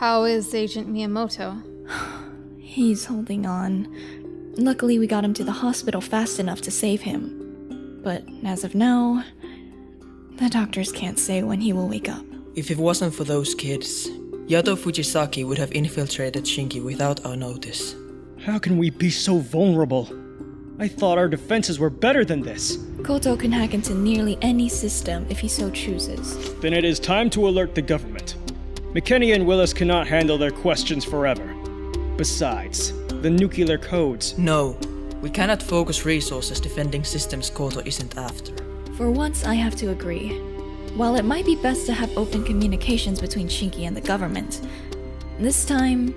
How is Agent Miyamoto? He's holding on. Luckily, we got him to the hospital fast enough to save him. But as of now, the doctors can't say when he will wake up. If it wasn't for those kids, Yato Fujisaki would have infiltrated Shinki without our notice. How can we be so vulnerable? I thought our defenses were better than this. Koto can hack into nearly any system if he so chooses. Then it is time to alert the government. McKinney and Willis cannot handle their questions forever. Besides, the nuclear codes. No, we cannot focus resources defending systems Koto isn't after. For once, I have to agree. While it might be best to have open communications between Shinki and the government, this time,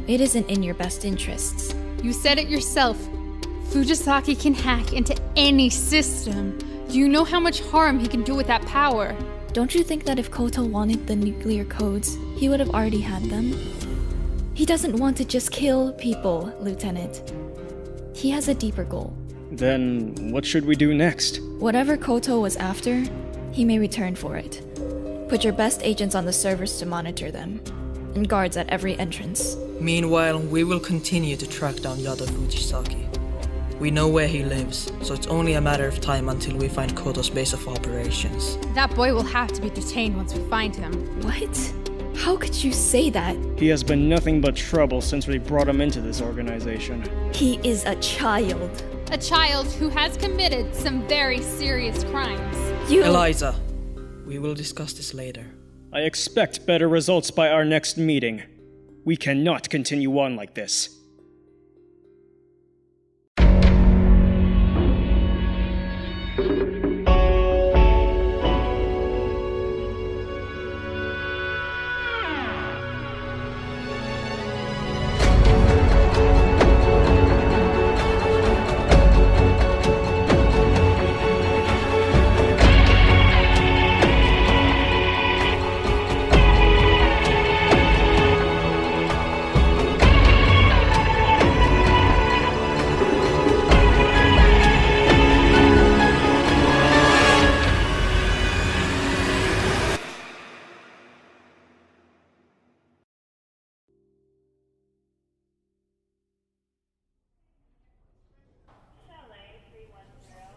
it isn't in your best interests. You said it yourself. Fujisaki can hack into any system. Do you know how much harm he can do with that power? Don't you think that if Koto wanted the nuclear codes, he would have already had them? He doesn't want to just kill people, Lieutenant. He has a deeper goal. Then what should we do next? Whatever Koto was after, he may return for it. Put your best agents on the servers to monitor them, and guards at every entrance. Meanwhile, we will continue to track down Yato Fujisaki. We know where he lives, so it's only a matter of time until we find Koto's base of operations. That boy will have to be detained once we find him. What? How could you say that? He has been nothing but trouble since we brought him into this organization. He is a child. A child who has committed some very serious crimes. Eliza, we will discuss this later. I expect better results by our next meeting. We cannot continue on like this.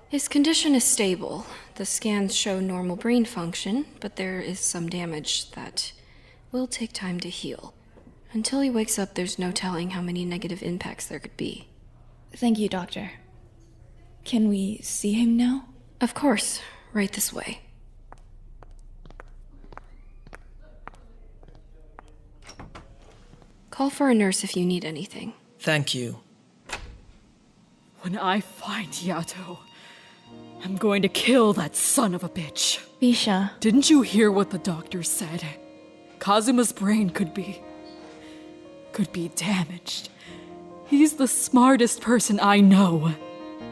His condition is stable. The scans show normal brain function, but there is some damage that will take time to heal. Until he wakes up, there's no telling how many negative impacts there could be. Thank you, Doctor. Can we see him now? Of course, right this way. Call for a nurse if you need anything. Thank you. When I find Yato, I'm going to kill that son of a bitch. Bisha. Didn't you hear what the doctor said? Kazuma's brain could be damaged. He's the smartest person I know.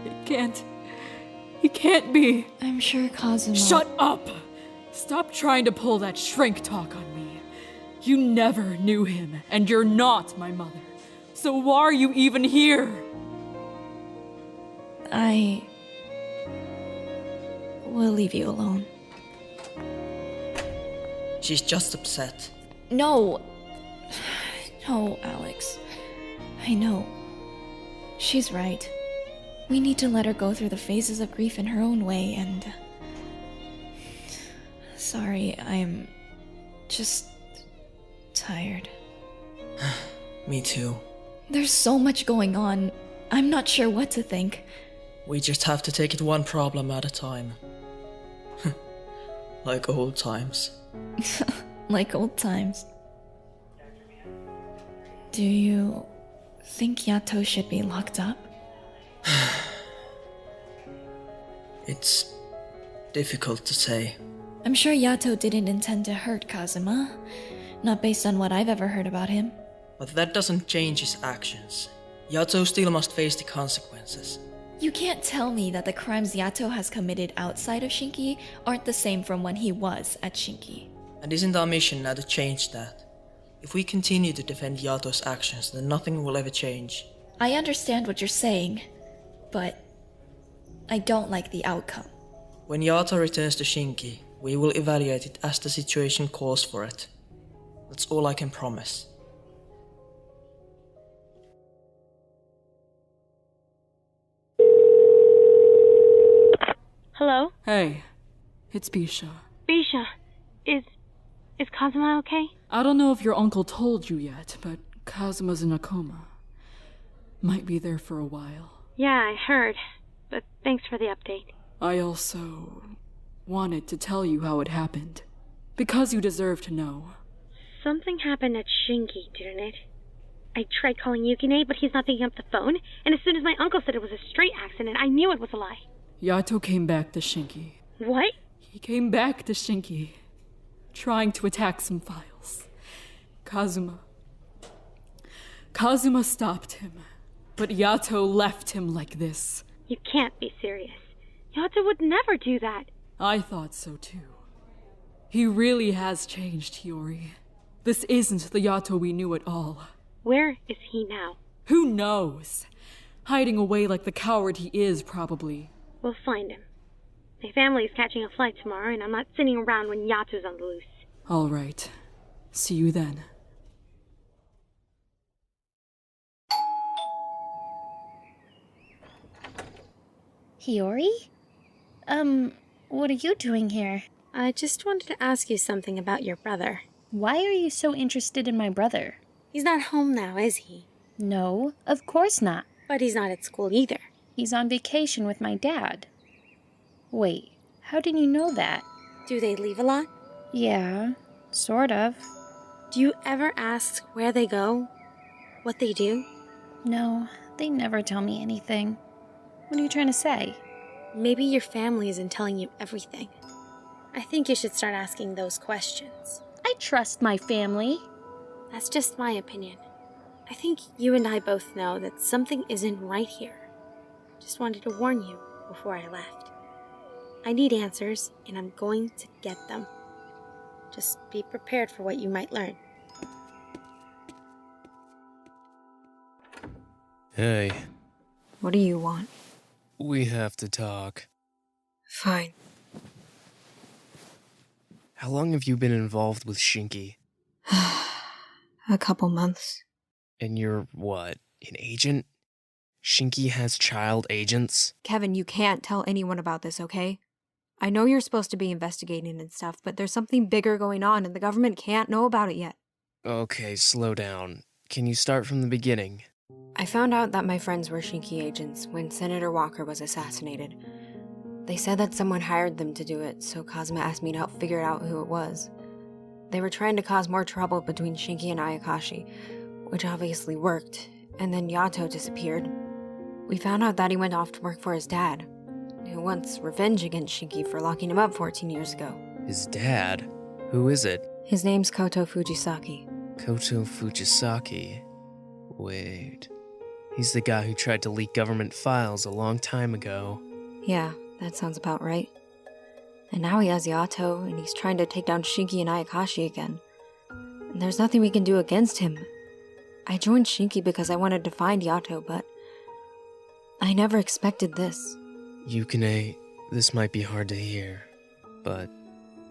He can't be. I'm sure Kazuma... Shut up! Stop trying to pull that shrink talk on me. You never knew him, and you're not my mother. So why are you even here? I will leave you alone. She's just upset. No. No, Alex. I know. She's right. We need to let her go through the phases of grief in her own way, and... Sorry, I'm just tired. Me too. There's so much going on. I'm not sure what to think. We just have to take it one problem at a time. Like old times. Like old times. Do you think Yato should be locked up? It's difficult to say. I'm sure Yato didn't intend to hurt Kazuma. Not based on what I've ever heard about him. But that doesn't change his actions. Yato still must face the consequences. You can't tell me that the crimes Yato has committed outside of Shinki aren't the same from when he was at Shinki. And isn't our mission now to change that? If we continue to defend Yato's actions, then nothing will ever change. I understand what you're saying, but I don't like the outcome. When Yato returns to Shinki, we will evaluate it as the situation calls for it. That's all I can promise. Hello? Hey, it's Bisha. Bisha, is Kazuma okay? I don't know if your uncle told you yet, but Kazuma's in a coma. Might be there for a while. Yeah, I heard. But thanks for the update. I also wanted to tell you how it happened. Because you deserve to know. Something happened at Shinki, didn't it? I tried calling Yukine, but he's not picking up the phone, and as soon as my uncle said it was a straight accident, I knew it was a lie. Yato came back to Shinki. What? He came back to Shinki, trying to attack some files. Kazuma stopped him, but Yato left him like this. You can't be serious. Yato would never do that. I thought so too. He really has changed, Hiyori. This isn't the Yato we knew at all. Where is he now? Who knows? Hiding away like the coward he is, probably. We'll find him. My family is catching a flight tomorrow, and I'm not sitting around when Yato's on the loose. All right. See you then. Hiyori? What are you doing here? I just wanted to ask you something about your brother. Why are you so interested in my brother? He's not home now, is he? No, of course not. But he's not at school either. He's on vacation with my dad. Wait, how did you know that? Do they leave a lot? Yeah, sort of. Do you ever ask where they go? What they do? No, they never tell me anything. What are you trying to say? Maybe your family isn't telling you everything. I think you should start asking those questions. I trust my family. That's just my opinion. I think you and I both know that something isn't right here. Just wanted to warn you before I left. I need answers, and I'm going to get them. Just be prepared for what you might learn. Hey. What do you want? We have to talk. Fine. How long have you been involved with Shinki? A couple months. And you're, what, an agent? Shinki has child agents? Kevin, you can't tell anyone about this, okay? I know you're supposed to be investigating and stuff, but there's something bigger going on and the government can't know about it yet. Okay, slow down. Can you start from the beginning? I found out that my friends were Shinki agents when Senator Walker was assassinated. They said that someone hired them to do it, so Kazuma asked me to help figure out who it was. They were trying to cause more trouble between Shinki and Ayakashi, which obviously worked, and then Yato disappeared. We found out that he went off to work for his dad, who wants revenge against Shinki for locking him up 14 years ago. His dad? Who is it? His name's Koto Fujisaki. Koto Fujisaki. Wait. He's the guy who tried to leak government files a long time ago. Yeah, that sounds about right. And now he has Yato, and he's trying to take down Shinki and Ayakashi again. And there's nothing we can do against him. I joined Shinki because I wanted to find Yato, but I never expected this. Yukine, this might be hard to hear, but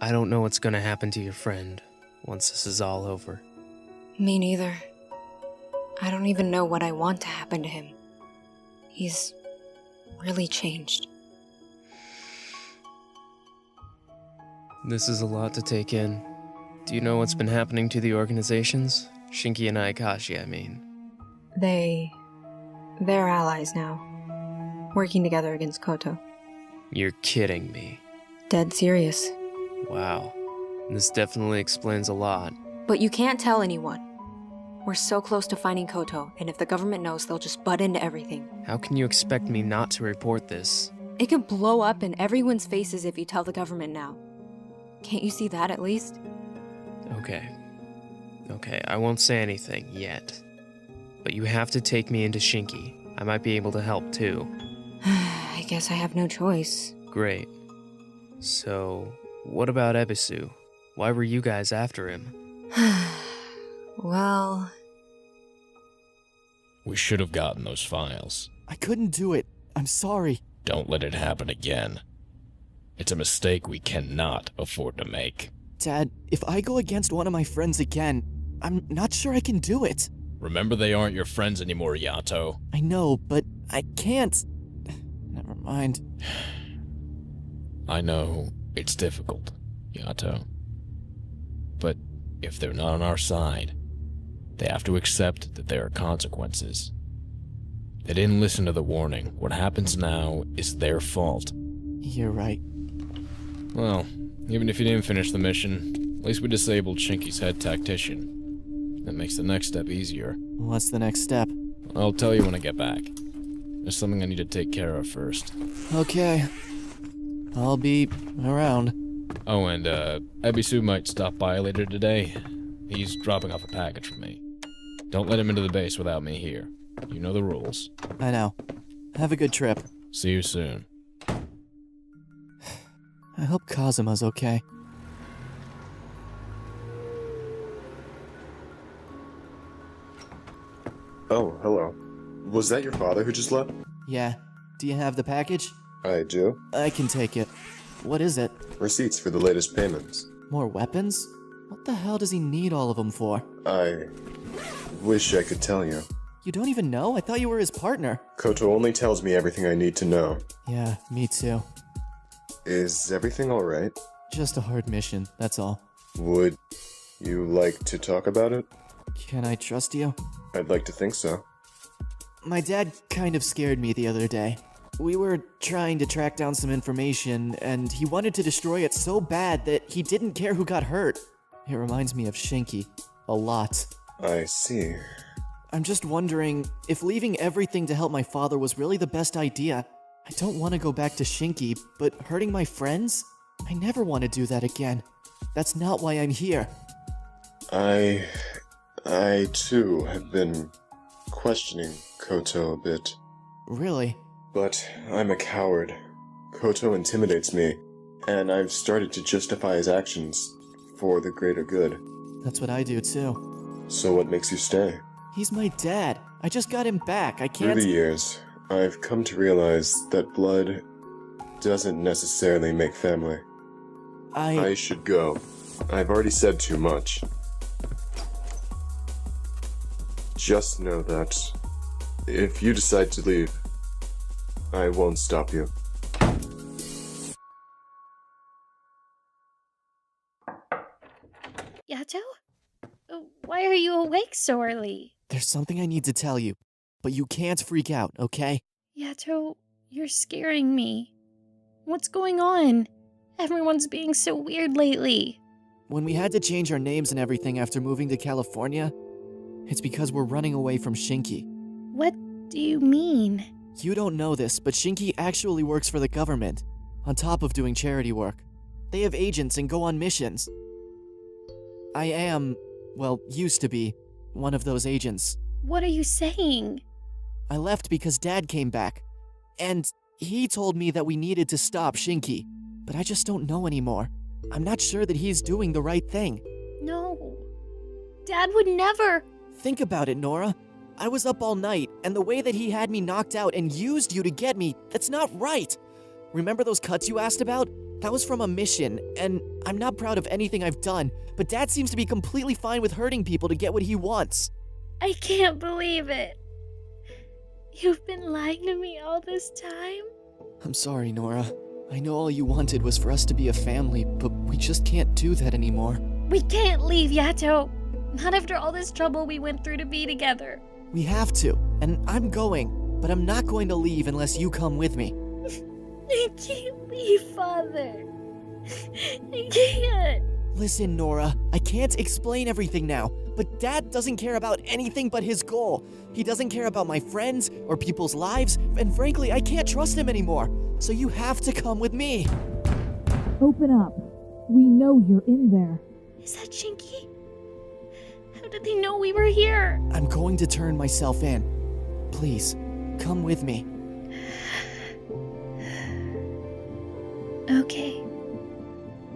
I don't know what's gonna happen to your friend once this is all over. Me neither. I don't even know what I want to happen to him. He's really changed. This is a lot to take in. Do you know what's been happening to the organizations? Shinki and Ayakashi, I mean. They're allies now. Working together against Koto. You're kidding me. Dead serious. Wow. This definitely explains a lot. But you can't tell anyone. We're so close to finding Koto, and if the government knows, they'll just butt into everything. How can you expect me not to report this? It could blow up in everyone's faces if you tell the government now. Can't you see that at least? Okay, I won't say anything yet. But you have to take me into Shinki. I might be able to help too. I guess I have no choice. Great. So, what about Ebisu? Why were you guys after him? Well... We should have gotten those files. I couldn't do it. I'm sorry. Don't let it happen again. It's a mistake we cannot afford to make. Dad, if I go against one of my friends again, I'm not sure I can do it. Remember, they aren't your friends anymore, Yato. I know, but I can't. Never mind. I know it's difficult, Yato. But if they're not on our side, they have to accept that there are consequences. They didn't listen to the warning. What happens now is their fault. You're right. Well, even if you didn't finish the mission, at least we disabled Shinki's head tactician. That makes the next step easier. What's the next step? I'll tell you when I get back. There's something I need to take care of first. Okay. I'll be around. Oh, and Ebisu might stop by later today. He's dropping off a package for me. Don't let him into the base without me here. You know the rules. I know. Have a good trip. See you soon. I hope Kazuma's okay. Oh, hello. Was that your father who just left? Yeah. Do you have the package? I do. I can take it. What is it? Receipts for the latest payments. More weapons? What the hell does he need all of them for? I wish I could tell you. You don't even know? I thought you were his partner. Koto only tells me everything I need to know. Yeah, me too. Is everything alright? Just a hard mission, that's all. Would you like to talk about it? Can I trust you? I'd like to think so. My dad kind of scared me the other day. We were trying to track down some information, and he wanted to destroy it so bad that he didn't care who got hurt. It reminds me of Shinki. A lot. I see. I'm just wondering if leaving everything to help my father was really the best idea. I don't want to go back to Shinki, but hurting my friends? I never want to do that again. That's not why I'm here. I too have been questioning Koto a bit. Really? But I'm a coward. Koto intimidates me, and I've started to justify his actions for the greater good. That's what I do too. So what makes you stay? He's my dad. I just got him back. I can't— Through the years, I've come to realize that blood doesn't necessarily make family. I should go. I've already said too much. Just know that if you decide to leave, I won't stop you. Yato? Why are you awake so early? There's something I need to tell you, but you can't freak out, okay? Yato, you're scaring me. What's going on? Everyone's being so weird lately. When we had to change our names and everything after moving to California, it's because we're running away from Shinki. What do you mean? You don't know this, but Shinki actually works for the government, on top of doing charity work. They have agents and go on missions. I am, well, used to be, one of those agents. What are you saying? I left because Dad came back, and he told me that we needed to stop Shinki, but I just don't know anymore. I'm not sure that he's doing the right thing. No. Dad would never. Think about it, Nora. I was up all night, and the way that he had me knocked out and used you to get me, that's not right. Remember those cuts you asked about? That was from a mission, and I'm not proud of anything I've done, but Dad seems to be completely fine with hurting people to get what he wants. I can't believe it. You've been lying to me all this time? I'm sorry, Nora. I know all you wanted was for us to be a family, but we just can't do that anymore. We can't leave, Yato. Not after all this trouble we went through to be together. We have to, and I'm going, but I'm not going to leave unless you come with me. I can't leave, Father. I can't. Listen, Nora, I can't explain everything now, but Dad doesn't care about anything but his goal. He doesn't care about my friends or people's lives, and frankly, I can't trust him anymore. So you have to come with me. Open up. We know you're in there. Is that Shinki? How did they know we were here? I'm going to turn myself in. Please, come with me. Okay.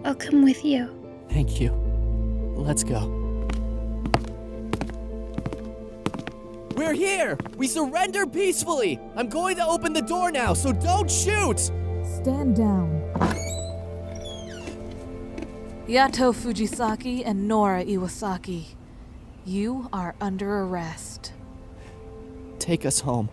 I'll come with you. Thank you. Let's go. We're here! We surrender peacefully! I'm going to open the door now, so don't shoot! Stand down. Yato Fujisaki and Nora Iwasaki, you are under arrest. Take us home.